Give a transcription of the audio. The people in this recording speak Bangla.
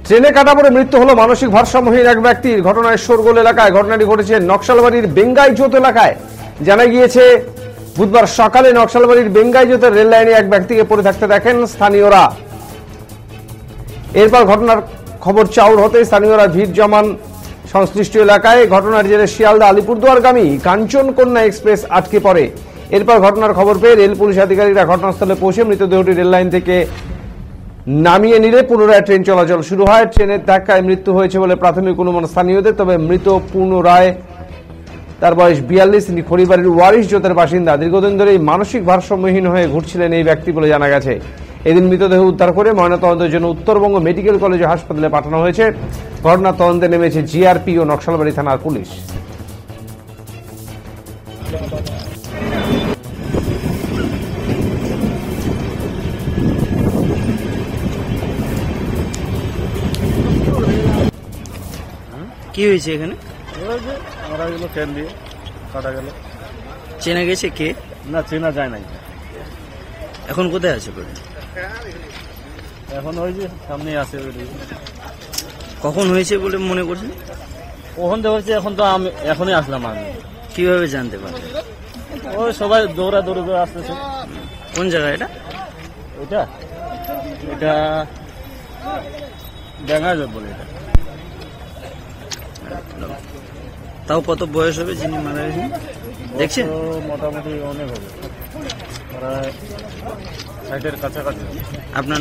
ট্রেনে কাটা পড়ে মৃত্যু হলো মানসিক ভারসাম্যহীন এক ব্যক্তির। ঘটনায় শোরগোল এলাকায়। ঘটনাটি ঘটেছে নকশালবাড়ির বেঙ্গাইজোত এলাকায়। জানা গিয়েছে বুধবার সকালে নকশালবাড়ির বেঙ্গাইজোতের রেল লাইনে এক ব্যক্তিকে পড়ে থাকতে দেখেন স্থানীয়রা। এরপর ঘটনার খবর চাউর হতে স্থানীয়রা ভিড় জমান সংশ্লিষ্ট এলাকায়। ঘটনার জেরে শিয়ালদা আলিপুরদুয়ারগামী কাঞ্চনকন্যা এক্সপ্রেস আটকে পড়ে। এরপর ঘটনার খবর পেয়ে রেল পুলিশ আধিকারিকরা ঘটনাস্থলে পৌঁছে মৃতদেহটি রেল লাইন থেকে নামিয়ে নিলে পুনরায় ট্রেন চলাচল শুরু হয়। ট্রেনের ধাক্কায় মৃত্যু হয়েছে বলে প্রাথমিক অনুমান স্থানীয়দের। তবে মৃত পূর্ণ রায়, তার বয়স 42, তিনি খড়িবাড়ির ওয়ারিশ জোতের বাসিন্দা। দীর্ঘদিন ধরে মানসিক ভারসাম্যহীন হয়ে ঘুরছিলেন এই ব্যক্তি বলে জানা গেছে। এদিন মৃতদেহ উদ্ধার করে ময়নাতদন্তের জন্য উত্তরবঙ্গ মেডিকেল কলেজ ও হাসপাতালে পাঠানো হয়েছে। ঘটনার তদন্তে নেমেছে জিআরপি ও নকশালবাড়ি থানার পুলিশ। কি হয়েছে এখানে? মারা গেল, ট্রেন দিয়ে কাটা গেল। চেনা গেছে কে? না, চেনা যায় নাই। এখন কোথায় আছে? এখন ওই যে সামনে আছে। কখন হয়েছে বলে মনে করছেন? ওখান থেকে হয়েছে, এখন তো আমি এখনই আসলাম। আমি কিভাবে জানতে পারলেন? ওই সবাই দৌড়ে করে আসতেছে। কোন জায়গা এটা? এটা এটা বেঙ্গাইজোত বলে। এটা তাও কত বয়স হবে যিনি মারা গেছেন দেখছেন? মোটামুটি অনেক হবে, প্রায় 60-এর কাছাকাছি। আপনার